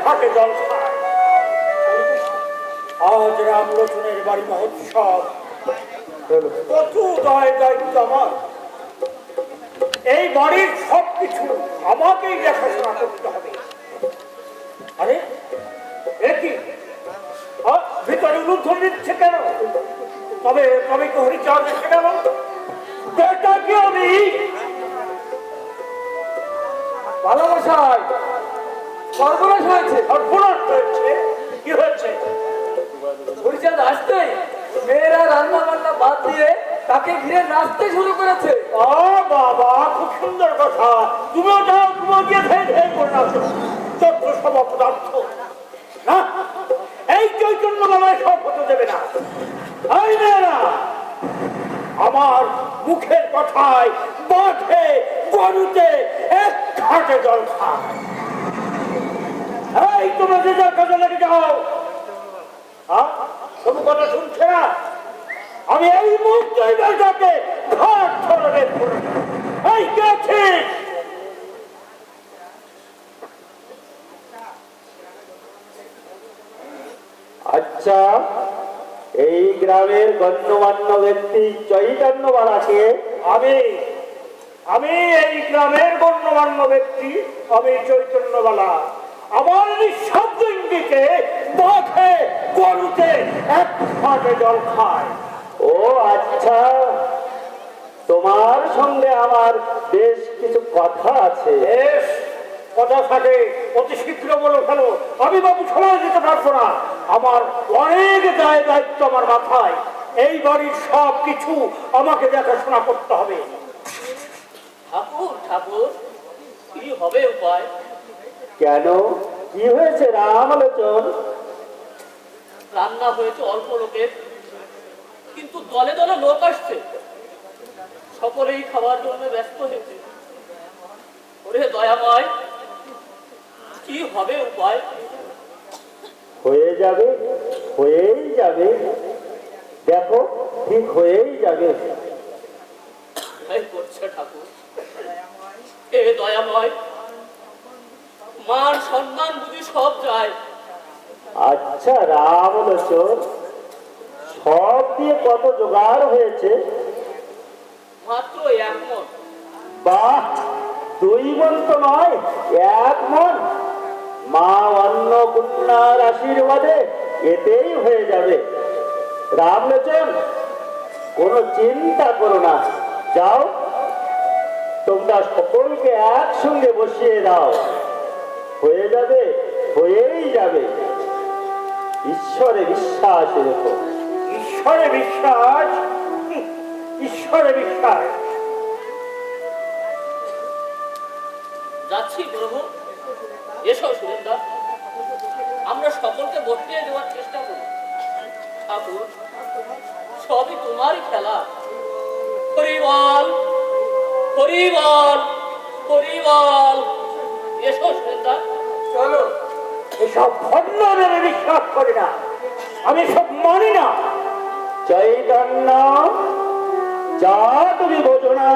ঘাটে জল খায়। আজ রামলোচনের বাড়ি মহোৎসব, কত দায় দায়িত্ব আমার। এই বাড়ির সবকিছু আমাকেই দেখাশোনা করতে হবে। আরে একই ভিতরে উলুধ্বনি দিচ্ছে কেন? তবে তবে কি হরিচাঁদ এসে গেল? বেটা কি আমি ভালোবাসায় সর্বনাশ হয়েছে। সর্বনাশ হয়েছে? কি হয়েছে? হরিচাঁদ আসতে মেয়েরা রান্না বান্না বাদ দিয়ে তাকে ঘিরে নাচতে শুরু করেছে। ও বাবা, খুব সুন্দর কথা। তুমিও যাও, তুমিও গিয়ে ধেয়ে ধেয়ে করে নাচো। যত সব অপদার্থ না, এই চৈতন্য বেলায় সব হতে দেবে না। এই মেয়েরা আমার মুখের কথায় মাঠে গরুতে এক ঘাটে জল খায়। এই তোমরা যে যার কাজে লেগে যাও। কোনো কথা শুনছে না? আমি এই মুহূর্তে বেটাকে ঘাট ধরে বের করে দেব। এই গেছে আচ্ছা, এই গ্রামের গণ্যমান্য ব্যক্তি চৈতন্যবালাকে? আমি আমি এই গ্রামের গণ্যমান্য ব্যক্তি, আমি চৈতন্যবালা। আমার নিঃশব্দ ইঙ্গিতে মাঠে গরুতে এক ঘাটে জল খায়। ও আচ্ছা, তোমার সঙ্গে আমার বেশ কিছু কথা আছে। বেশ, কথা থাকে, অতি শীঘ্র বলে ফেলো। আমি বাবু সময় দিতে পারবো না। আমার অনেক দায় দায়িত্ব আমার মাথায়। এই বাড়ির সব কিছু আমাকে দেখাশোনা করতে হবে। ঠাকুর ঠাকুর, কি হবে উপায়? কেন, কি হয়েছে রামলোচন? রান্না হয়েছে অল্প লোকের, কিন্তু দলে দলে লোক আসছে, সকলেই খাবার জন্য ব্যস্ত হয়েছে। ওরে দয়াময়, কি হবে উপায়? হয়ে যাবে, হয়েই যাবে, দেখো ঠিক হয়েই যাবে। এই করছে ঠাকুর, এ দয়াময়, মান সম্মান বুঝি সব যায়। আচ্ছা রামলোচন, সব দিয়ে কত জোগাড় হয়েছে? মাত্র 1 মণ। বাহ, 2 মণ তো নয়, 1 মণ। মা অন্নপূর্ণার আশীর্বাদে এতেই হয়ে যাবে। রামলোচন, কোনো চিন্তা করো না, যাও তোমরা সকলকে একসঙ্গে বসিয়ে দাও, হয়ে যাবে, হয়েই যাবে। ঈশ্বরে বিশ্বাস রেখো। ঈশ্বরে বিশ্বাস? ঈশ্বরে বিশ্বাস? যাচ্ছি প্রভু। এসো সুরেন্দা, আমরা সকলকে বসিয়ে দেওয়ার চেষ্টা করি। ঠাকুর, সবই তোমারই খেলা। হরিবল হরিবল হরিবল। এসো সুরেন্দা, চলো। এসব ভণ্ডামি আমি বিশ্বাস করি না, আমি সব মানি না। চৈতন্য, যা তুমি বোঝো না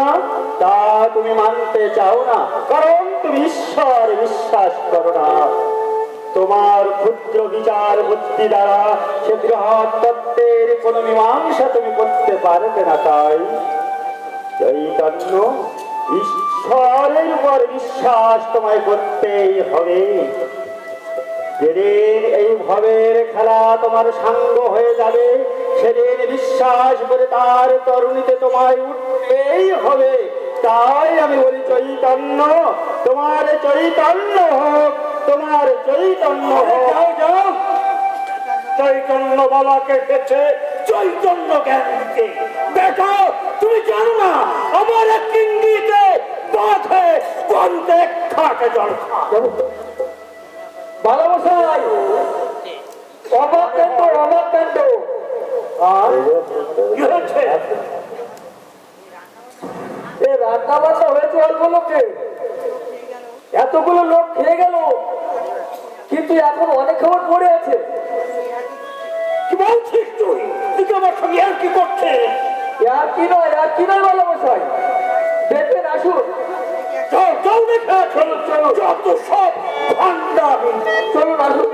তা তুমি মানতে চাও না, কারণ তুমি ঈশ্বর বিশ্বাস করো না। তোমার ক্ষুদ্র বিচার বুদ্ধি দ্বারা সে বৃহৎ তত্ত্বের কোন মীমাংসা তুমি করতে পারবে না। তাই চৈতন্য, ঈশ্বরের উপর বিশ্বাস তোমায় করতেই হবে। যেদিন এই ভবের খেলা তোমার সাঙ্গ হয়ে যাবে, সেদিন বিশ্বাস করে তার তরুণীতে তোমায় উঠতেই হবে। তাই আমি বলি, চৈতন্য, তোমার চৈতন্য হোক, তোমার চৈতন্য হোক। যাও যাও, চৈতন্য বাবাকে পেছে চৈতন্য জ্ঞান দিতে। দেখো, তুমি জানো না আমার এক ইঙ্গিতে বাঁধে গরুতে খাটে জল খায়। ভালোবাসাই অবাক কাণ্ড, অবাক কাণ্ড। আর কি হয়েছে? এ রান্না বান্না হয়েছে অল্প লোকে, এতগুলো লোক খেয়ে গেল, কিন্তু এখন অনেক খাবার পড়ে আছে। কি বলছিস তুই? তুই কি আমার সঙ্গে আর কি করছে? আর কি নয়, আর কি নয় ভালোবাসাই, দেখবেন আসুন। যাও যাও, দেখে চলো চলো, যত সব ভান্ড না আমি। চলুন আসুন।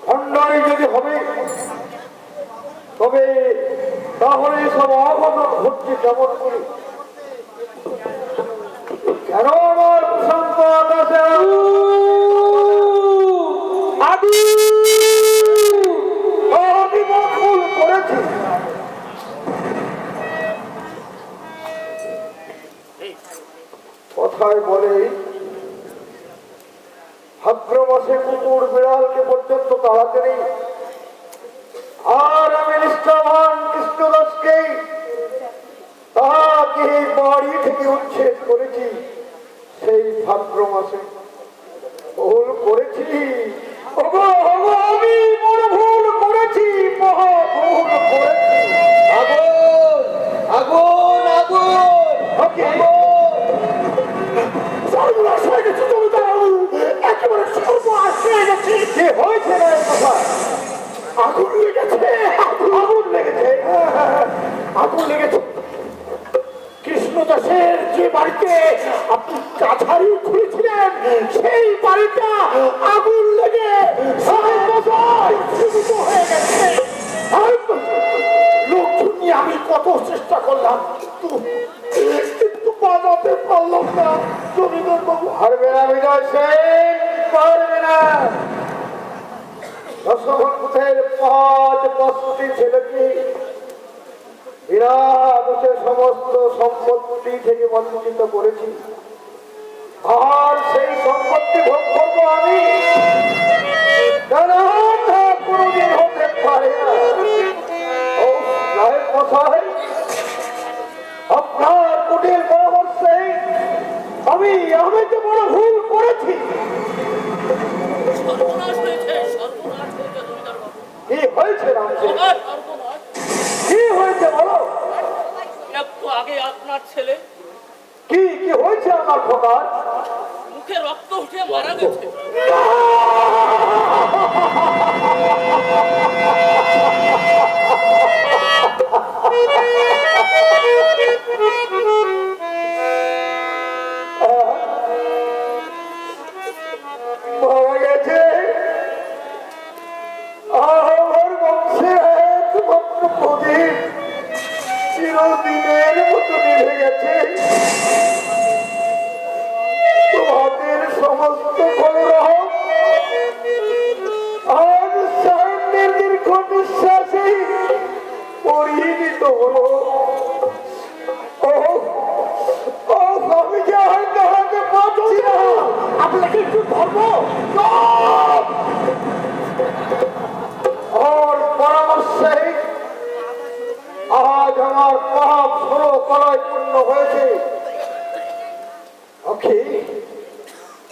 খণ্ডানি যদি হবে তবে তাহলে সব অঘটন ঘটছে কেমন করে? কেন আমার প্রশান্ত আকাশে আমি ভুল করেছি। কথায় বলে ভাদ্র মাসে কুকুর বিড়ালকে পর্যন্ত তাড়াতে নেই, আর আমি নিষ্ঠাবান কৃষ্ণদাসকে তাকে বাড়ি থেকে উচ্ছেদ করেছি সেই ভাদ্র মাসে। ভুল করেছি, আমি বড় ভুল করেছি, মহা ভুল করেছি। আগুন আগুন আগুন একেবারে সর্বনাশ হয়ে গেছে। কি হয়েছে না কথা? আগুন লেগেছে, আগুন লেগেছে, আগুন লেগেছে। কৃষ্ণদাসের যে বাড়িতে আপনি কাছারি খুলেছিলেন সেই বাড়িটা আগুন লেগে জীবিত হয়ে গেছে। লোকজন নিয়ে আমি কত চেষ্টা করলাম কিন্তু বাজাতে পারলাম না। জমিদার বাবু হারবে না, বিজয় সেন পারবে না। দশরথের 5 ছেলেকে বিরাট সমস্ত সম্পত্তি থেকে বঞ্চিত করেছি, আর সেই সম্পত্তি ভোগ করবো আমি। কোনদিন হতে পারে না। আপনার কুটির পরামর্শে আমি যে বড় ভুল করেছি। সর্বনাশ হয়েছে, সর্বনাশ হয়েছে জমিদার বাবু। কি হয়েছে রামজি? সর্বনাশ। কি হয়েছে বলো? একটু আগে আপনার ছেলে কি কি হয়েছে আমার খোকার? মুখে রক্ত উঠে মারা গেছে। মারা গেছে? আমার বংশের একমাত্র প্রদীপ চিরদিনের মতো নিভে গেছে। তোমাদের সমস্ত কলরহ আজ সারণ্যের দীর্ঘ নিঃশ্বাসে পরিণত হলো। আমি যে আর দাঁড়াতে পারছি না। আপনাকে একটু ধরবো আর পরামর্শে আজ আমার পাপ সরো করায় পূর্ণ হয়েছে।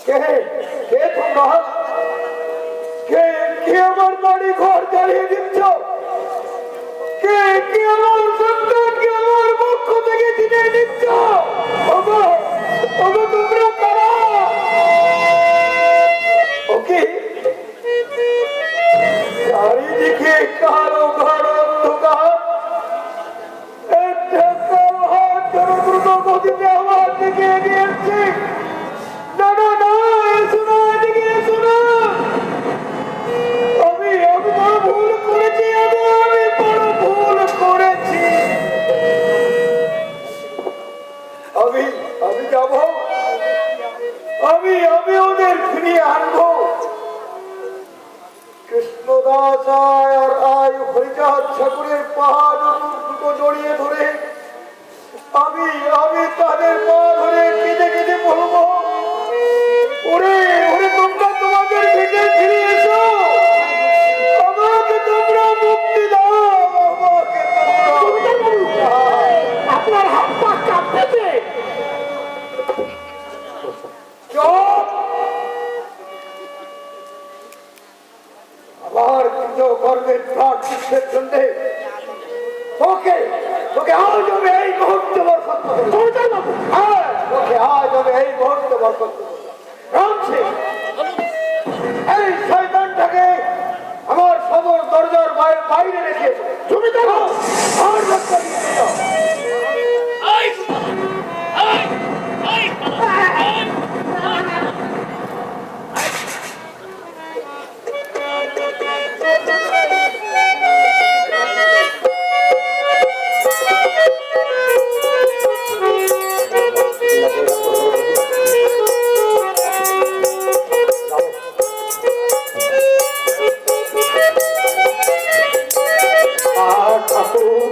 কে কে তোমরা? কে কে আমার বাড়ি ঘর জ্বালিয়ে দিচ্ছ? কে কে আমার সন্তানকে আমার পক্ষ থেকে চিনে দিচ্ছ? তোমরা কারা? ওকে চারিদিকে কালো ঘর অন্ধকার। একটা দ্রুত গতিতে আমার দিকে এগিয়ে আসছে। না না না, এসো না, এদিকে এসো না। আমি বড় ভুল করেছি, আমি বড় ভুল করেছি। আমি যাব, আমি ওদের ফিরিয়ে আনবো। কৃষ্ণদাস আর হরিচাঁদ ঠাকুরের পাহাড় দুটো জড়িয়ে ধরে আমি তাদের পা ধরে কেঁদে কেঁদে বলবো, ওরে ওরে তোমরা তোমাদের ভিটে ফিরে এসো, আমাকে তোমরা মুক্তি দাও, আমাকে তোমরা। আপনার হাত পা কাঁপতেছে। আবার কিন্তু গর্বের প্রাণ শিক্ষের জন্য তোকে আজ আমি এই মুহূর্তে বরকত করুন। রামছে এই শয়তানটাকে আমার সদর দরজার বাইরে রেখে তুমি দেখো আর রক্ষা দিতে দাও। আই আই আই আর ঠাকুর,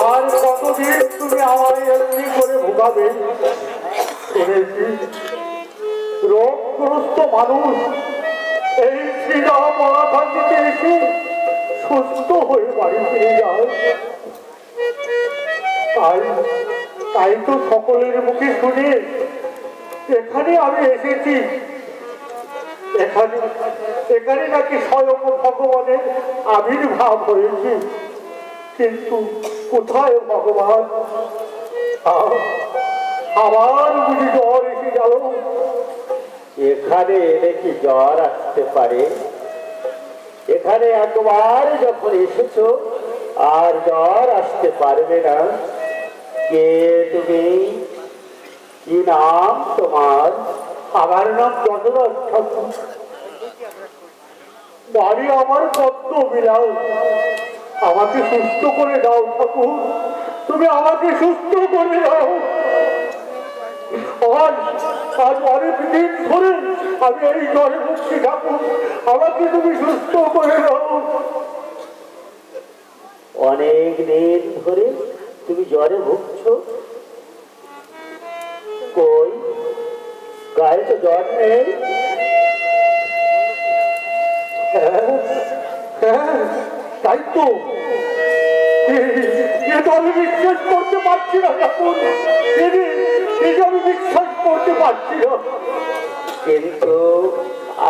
আর কতদিন তুমি আমায় এমনি করে ভোগাবে? শুনেছি রোগগ্রস্ত মানুষ এই শ্রীরাম মহাকান্তিতে এসে সুস্থ হয়ে বাড়ি ফিরে যায়। তাই তাই তো সকলের মুখে শুনে এখানে আমি এসেছি। এখানে এখানে নাকি স্বয়ং ভগবানের আবির্ভাব হয়েছে, কিন্তু কোথায় ভগবান? আবার বুঝি জ্বর এসে গেল। এখানে এলে কি জ্বর আসতে পারে? এখানে একবার যখন এসেছো আর জ্বর আসতে পারবে না। কে তুমি? কি নাম তোমার? আমার নাম যশোধর ঠাকুর। বাড়ি আমার পদ্ম বিলাও। আমাকে সুস্থ করে দাও ঠাকুর, তুমি আমাকে সুস্থ করে দাও। আজ আজ অনেক দিন ধরে আমি এই জ্বরে ভুগছি ঠাকুর, আমাকে তুমি সুস্থ করে দাও। অনেক দিন ধরে তুমি জ্বরে ভুগছো? কই গায়ে তো জ্বর নেই। তাই তো, আমি বিশ্বাস করতে পারছি না ঠাকুর, আমি বিশ্বাস করতে পারছি না। কিন্তু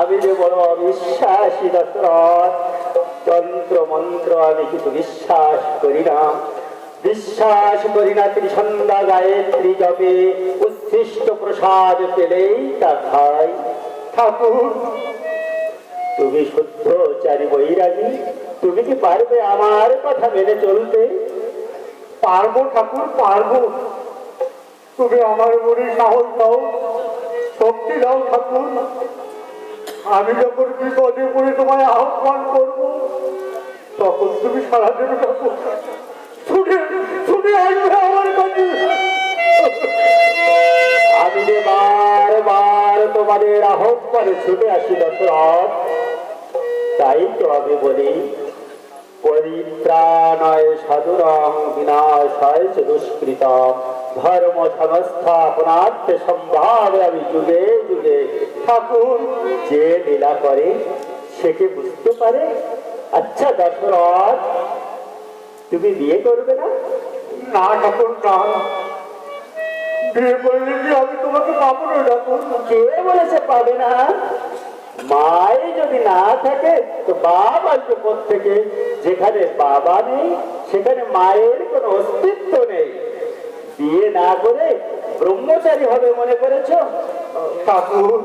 আমি যে বড় অবিশ্বাসী দশরথ, তন্ত্র মন্ত্র আমি কিছু বিশ্বাস করি না। বিশ্বাস করি না ত্রিসন্ধ্যা গায়ত্রী জপে উচ্ছিষ্ট প্রসাদ পেলেই তা খাই। ঠাকুর তুমি শুদ্ধ চারি বৈরাগী, তুমি কি পারবে আমার কথা মেনে চলতে? পারবো ঠাকুর, পারবো। তুমি আমার মনে সাহস দাও, শক্তি দাও ঠাকুর। আমি যখন বিপদে পড়ে তোমায় আহ্বান করবো তখন তুমি সারা দেবে ঠাকুর। ছুটে ছুটে আসবে আমার কাছে। আমি যে বারবার তোমাদের আহ্বানে ছুটে আসি দশরথ, তাই তো আমি বলি পরিত্রাণায় সাধুরং বিনাশায় চ দুষ্কৃতম ধর্ম সংস্থাপনার্থে সম্ভাবে আমি যুগে যুগে। ঠাকুর যে লীলা করে সে কি বুঝতে পারে? আচ্ছা দশরথ, তুমি বিয়ে করবে না? না ঠাকুর না, বিয়ে করলে কি আমি তোমাকে পাবো না ঠাকুর? কে বলেছে পাবে না? মাই যদি না থাকে তো বাপ আসবে কোত্থেকে? যেখানে বাবা নেই সেখানে মায়ের কোনো অস্তিত্ব নেই। বিয়ে না করে ব্রহ্মচারী হবে মনে করেছ? ঠাকুর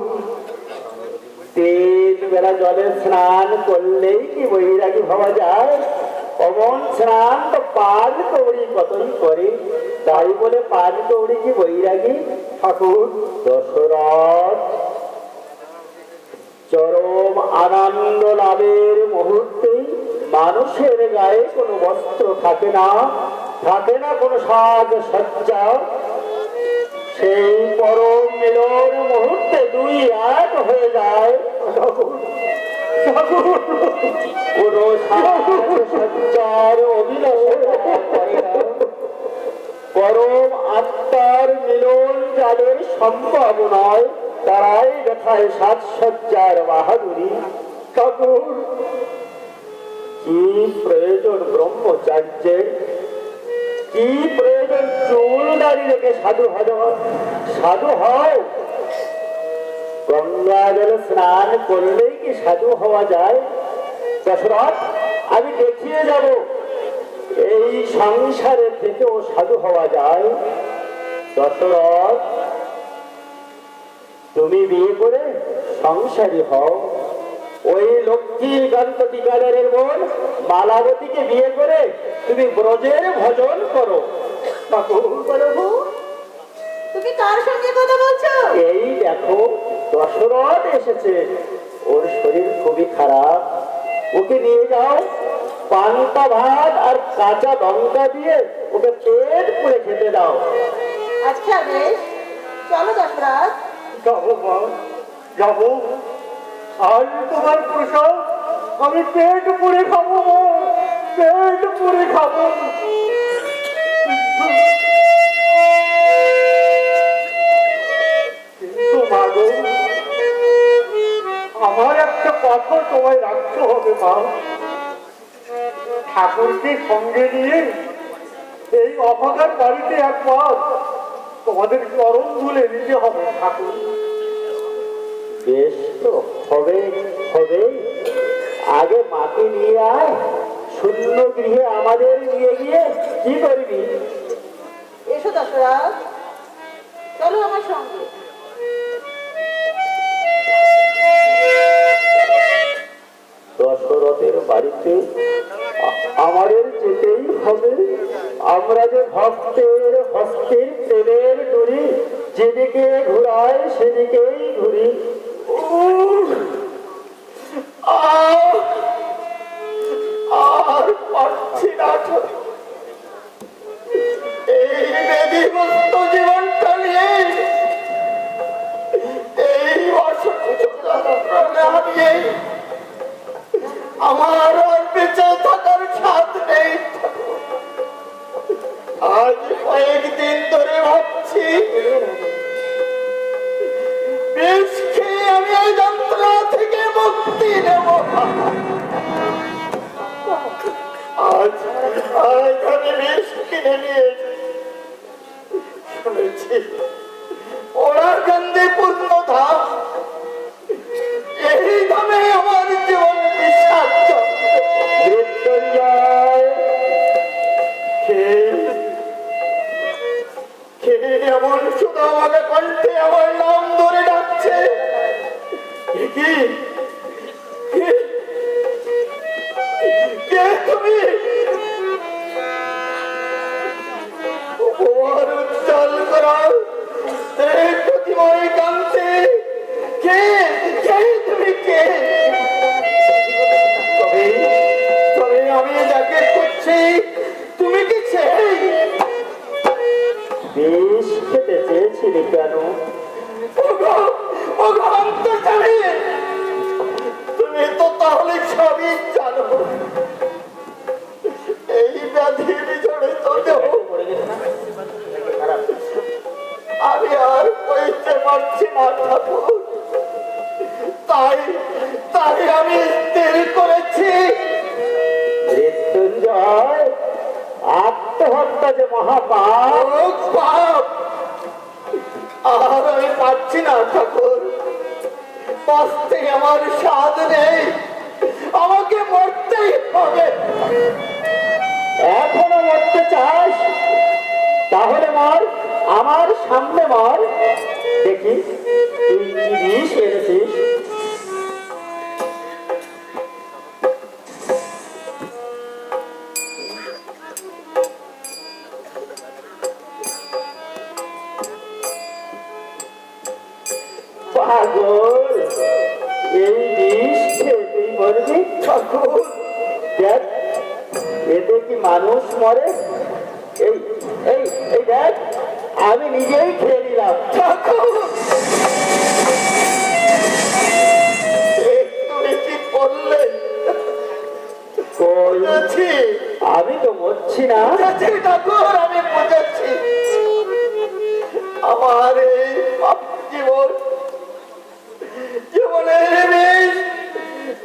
3 বেলা জলে স্নান করলেই কি বৈরাগী হওয়া যায়? অমন স্নান তো পান কৌড়ি কতই করে, তাই বলে পান কৌড়ি কি বৈরাগী? ঠাকুর দশরথ চরম আনন্দ লাভের মুহূর্তে মানুষের গায়ে কোনো বস্ত্র থাকে না, থাকে না কোনো সাজ সজ্জা। সেই পরম মিলন মুহূর্তে 2 এক হয়ে যায়। কোনো সাজ সজ্জার অভিলাষ করে না। পরম আত্মার মিলন যাদের সম্ভব নয় তারাই দেখায় সাজসজ্জার বাহাদুরি। ঠাকুর কি প্রয়োজন ব্রহ্মচার্যের? কি প্রয়োজন চুল দাড়ি রেখে সাধু হও? সাধু হও, গঙ্গা জলে স্নান করলেই কি সাধু হওয়া যায়? দশরথ আমি দেখিয়ে যাব এই সংসারে থেকেও সাধু হওয়া যায়। দশরথ, তুমি বিয়ে করে সংসারী হও। ওই লক্ষ্মীকান্ত টিকাদারের বোন মালাবতীকে বিয়ে করে তুমি ব্রজের ভজন করো। প্রভু, তুমি কার সঙ্গে কথা বলছো? এই দেখো, দশরথ এসেছে। ওর শরীর খুবই খারাপ, ওকে নিয়ে যাও। পান্তা ভাত আর কাঁচা লঙ্কা দিয়ে ওকে পেট পুড়ে খেতে দাও। আচ্ছা বেশ, চলো দশরথ। যাবো মা, যাবো। আজ তোমার প্রসাদ আমি পেট পুড়ে খাবো মা, পেট পুড়ে খাবো। কিন্তু মা গো, আমার একটা কথা তোমায় রাখতে হবে মা। ঠাকুরকে সঙ্গে নিয়ে এই অভাগার বাড়িতে একবার তোমাদের চরণ ধুলে নিতে হবে ঠাকুর। বেশ তো, হবে হবে। আগে মাকে নিয়ে আয়, শূন্য গৃহে আমাদের নিয়ে গিয়ে কি করবি? এসো দশরথ, চলো আমার সঙ্গে। দশরথের বাড়িতে আমাদের যেতেই হবে। আমরা যে ভক্তের হস্তের প্রেমের ডুরি যেদিকে ঘুরায় সেদিকেই ঘুরি। আর পারছি না, এই বেদিগ্রস্ত জীবনটা নিয়ে, এই হারিয়ে আমার আর বেঁচে থাকার সাথ নেই। আজ কয়েকদিন ধরে ভাবছি বিষ খেয়ে আমি এই যন্ত্রণা থেকে মুক্তি নেব। আজ আজ আমি বিষ কিনে নিয়ে শুনেছি ওরা গন্ধে পূর্ণ ধাম, এই ধামে আমার জীবন বিষাক্ত। এমন শুধু আমাকে কণ্ঠে আমার নাম ধরে ডাকছে। কি কে তুমি? উপহার উজ্জ্বল করা এই প্রতিময় কান্তে কে কে তুমি কে? তবে তবে আমি যাকে খুঁজছি তুমি কি সেই? বেশ খেতে চেয়েছিলে কেন? তুমি তো তাহলে সবই জানো। এই ব্যাধির বিছড়ে তো আমি আর কইতে পারছি না ঠাকুর, তাই তাই আমি স্থির করেছি মৃত্যুঞ্জয়, আত্মহত্যা যে মহাপাপ। পাপ আর আমি পাচ্ছি না ঠাকুর, বাঁচতে আমার স্বাদ নেই, আমাকে মরতেই হবে। এখনো মরতে চাস? তাহলে মর, আমার সামনে মর, দেখি তুই কি বিষ এনেছিস। পাগল, এই বিষ খেয়ে তুই মরবি? ঠাকুর দেখ, এতে কি মানুষ মরে? এই এই এই দেখ, আমি নিজেই খেয়ে নিলাম। ঠাকুর তুমি কি করলে? আমি তো মরছি না ঠাকুর, আমি বুঝেছি। আমার এই জীবন জীবনের বিষ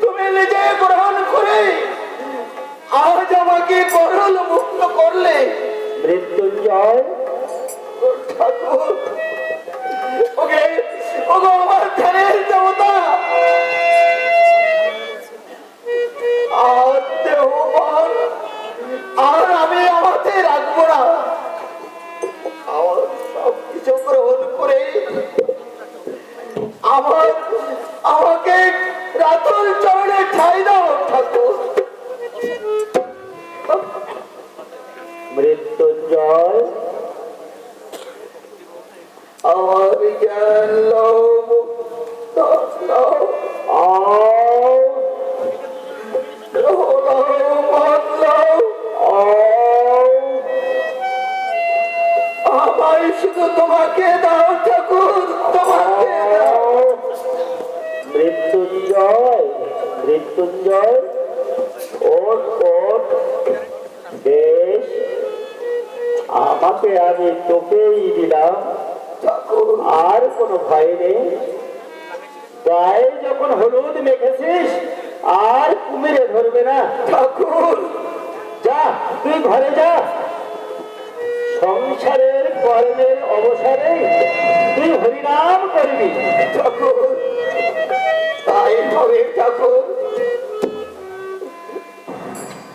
তুমি নিজে গ্রহণ করে আজ আমাকে করল মুক্ত করলে। মৃত্যুঞ্জয় ঠাকুর, ওকে ওগো আমার ধ্যানের দেবতা, আর দেহবান আর আমি আমাকে রাখবো না। আমার সব মৃত্যুঞ্জয়, আমার জ্ঞান লও, দশ লও, আও, লও, লও, মদ লও, আও, আমায় শুধু তোমাকে দাও ঠাকুর, তোমাকে দাও। আও। মৃত্যুঞ্জয়, মৃত্যুঞ্জয়, ওঠ ওঠ। বেশ, আমাকে আমি তোকেই দিলাম, ঠাকুর আর কোনো ভয় নেই। গায়ে যখন হলুদ মেখেছিস আর কুমিরে ধরবে না। ঠাকুর যা, তুই ঘরে যা। সংসারের কর্মের অবসরে তুই হরিনাম করবি। ঠাকুর তাই হবে ঠাকুর,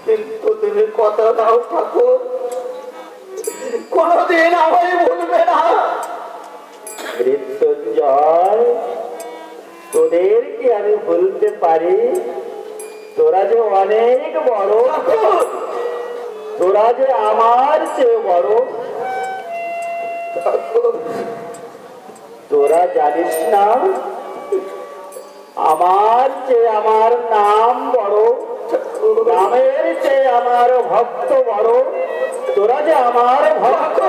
কিন্তু তুমি কথা দাও ঠাকুর, কোনদিন আমায় ভুলবে না। মৃত্যুঞ্জয়, তোদেরকে আমি ভুলতে পারি? তোরা যে অনেক বড়, ঠাকুর তোরা যে আমার চেয়ে বড়। ঠাকুর তোরা জানিস না আমার চেয়ে আমার নাম বড়, নামের চেয়ে আমার ভক্ত বড়। তোরা যে আমার ভক্ত,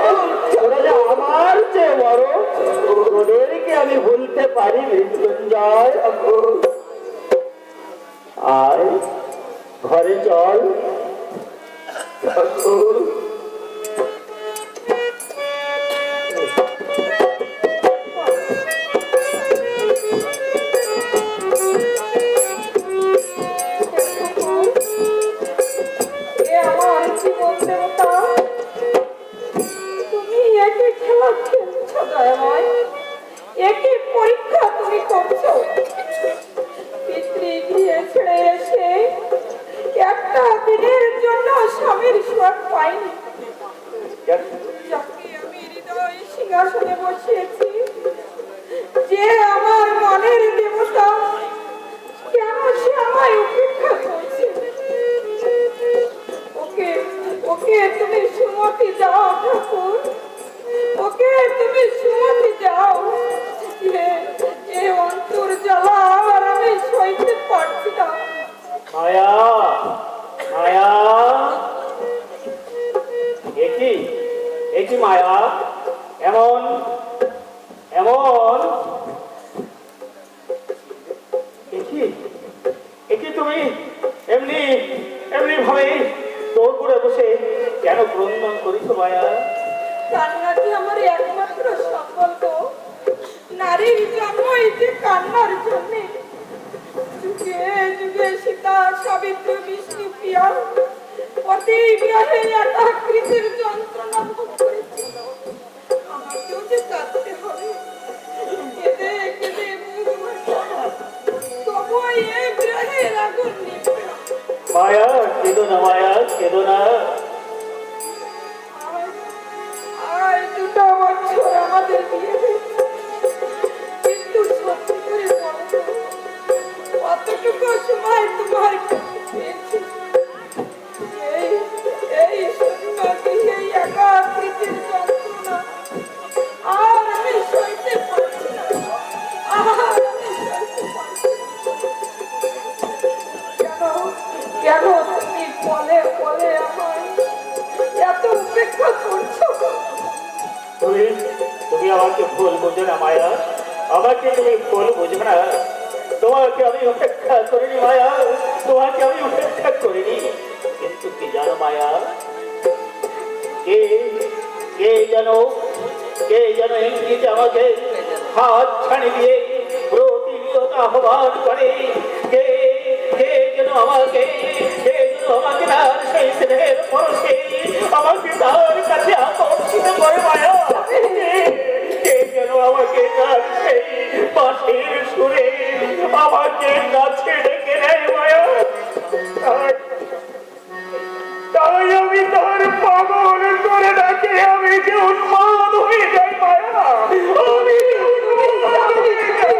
তোরা যে আমার চেয়ে বড়, তোদেরকে আমি ভুলতে পারি? মৃত্যুঞ্জয়, আয় ঘরে চল। ঠাকুর এ আমার জীবন দেবতা, তুমি একই খেলা খেলছো দয়াময়, একই পরীক্ষা তুমি করছো। পিতৃগৃহে ছেড়ে এসে একটা দিনের জন্য স্বামীর স্বাদ পাইনি, যাকে আমি হৃদয় সিংহাসনে বসিয়েছি, যে আমার মনের দেবতা, কেন সে আমায় উপেক্ষা করছে? ওকে ওকে তুমি সুমতি দাও ঠাকুর, ওকে তুমি সুমতি দাও। এ অন্তর জ্বালা আর আমি সইতে পারছি না। মায়া, মায়া, একই একই মায়া, এমন এমন একই একই তুমি এমনি এমনি ভাবে তোর করে বসে কেন ক্রন্দন করিস মায়া? কান্নাটি আমার একমাত্র সম্বল গো। নারীর জন্মই যে কান্নার জন্যে। যুগে যুগে সীতা, সাবিত্রী, বিষ্ণুপ্রিয়া পতি বিরহে একাকৃতির যন্ত্রণা ভোগ করেছিল। আমাকেও যে কাঁদতে হবে, কেঁদে কেঁদে মুখ ভাসা, তবুও এ বিরহের আগুন নিভবে না। মায়া, কেঁদো না মায়া, কেঁদো না। আর 2 বছর আমাদের বিয়ে হয়েছে, কিন্তু সত্যি করে বলো তো, কতটুকু সময় তোমার কাছে পেয়েছি? এই শূন্য গৃহে একাকৃতির যন্ত্রণা আর আমি সইতে পারছি না, আর আমি সইতে পারছি না। কেন তুমি বলে বলে আমায় এত উপেক্ষা করছো? তুমি তুমি আমাকে ভুল বোঝো না মায়া, আমাকে তুমি ভুল বোঝো না। তোমাকে আমি উপেক্ষা করিনি মায়া, তোমাকে আমি উপেক্ষা করিনি। কিন্তু কি জানো মায়া, কে কে যেন ইঙ্গিত আমাকে হাত ছাড়ি দিয়ে প্রতিনিয়ত আহ্বান করে। কে কে যেন আমাকে তার সেই স্নেহের পরশে আমাকে তার কাছে আকর্ষিত করে মায়া। কে যেন আমাকে তার সেই পাশের সুরে আমাকে কাছে ডেকে নেয় মায়া। তাই আমি তার পাগল করে ডাকে, আমি যে উন্মাদ হয়ে যাই মায়া, আমি যে উন্মাদ হয়ে যাই।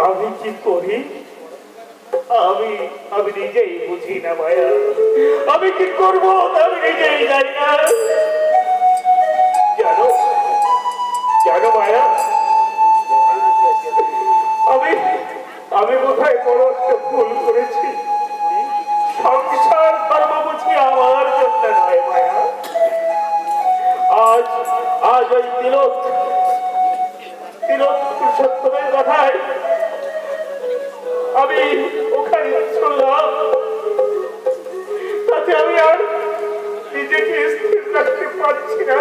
আমি কি করি আমি আমি নিজেই বুঝি না না মায়া, আমি কি করবো তা আমি নিজেই জানি না। জানো জানো মায়া, আমি কোথায় বড় একটা ভুল করেছি। সংসার ধর্ম বুঝি আমার জন্য নয় মায়া। আজ আজ ওই তিলক পুরুষোত্তমের কথায় আমি ওখানে শুনলাম, তাতে আমি আর নিজেকে স্থির রাখতে পারছি না।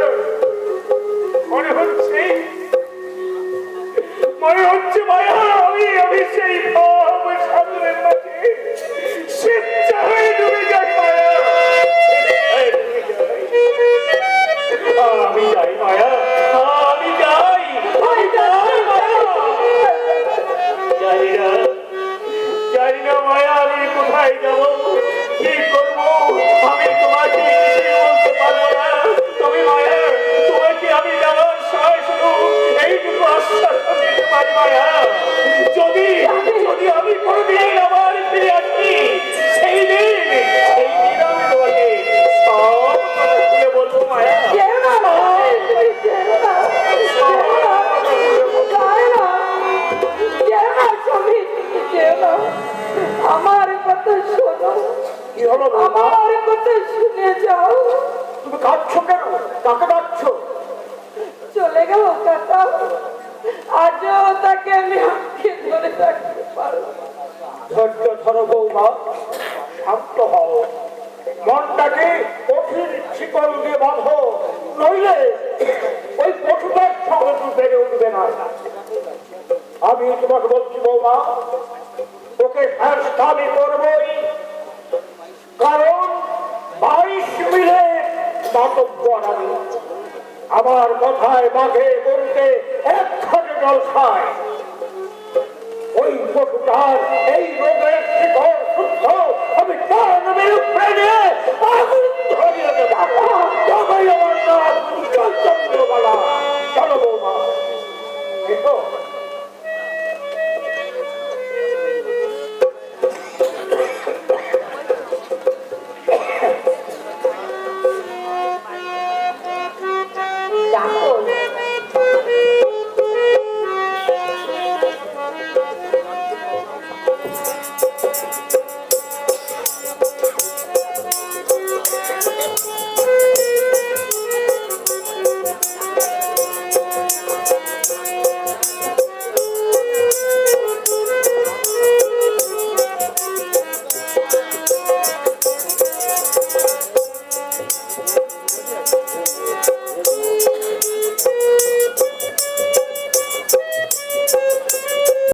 মনে হচ্ছে মায়া, আমি সেই ভাব সাগরের মাঝে স্বেচ্ছা হয়ে ডুবে যাই মায়া, আমি যাই মায়া, আমি যাই মায়া। জানি না মায়া, আমি কোথায় যাবো, কি করবো, আমি তোমাকে কিছুই বলতে পারবো না। তবে মায়া, তোমাকে আমি যাওয়ার সময় শুধু এইটুকু আশ্বাস দিতে পারি মায়া, যদি আমি কোনোদিন আবার ফিরে আসি, সেই দিন আমি তোমাকে সব কথা খুলে বলবো মায়া। যেও না, তুমি যেও না, যেও না, যায় না, যেও না স্বামী, তুমি যেও না। আমার কথা শোনো, কি হলো বৌমা? আমার কথা শুনে যাও। তুমি কাঁদছো কেন? কাকে ডাকছো? চলে গেল কাকা, আজও তাকে আমি আটকে ধরে রাখতে পারবো না। ধৈর্য ধরো বৌমা, শান্ত হও, মনটাকে কঠিন শিকল দিয়ে বাঁধো, নইলে ওই পশুটার সঙ্গে তুমি বেড়ে উঠবে না। আমি তোমাকে বলছি বৌমা, তোকে শাস্তি আমি করবই, কারণ 22 মিলে মাতব্বর আমি। আমার কথায় বাঘে গরুতে একখানে জল খায়। ওই পশুটার এই রোগের শিকড় শুদ্ধ আমি তার বিরুদ্ধে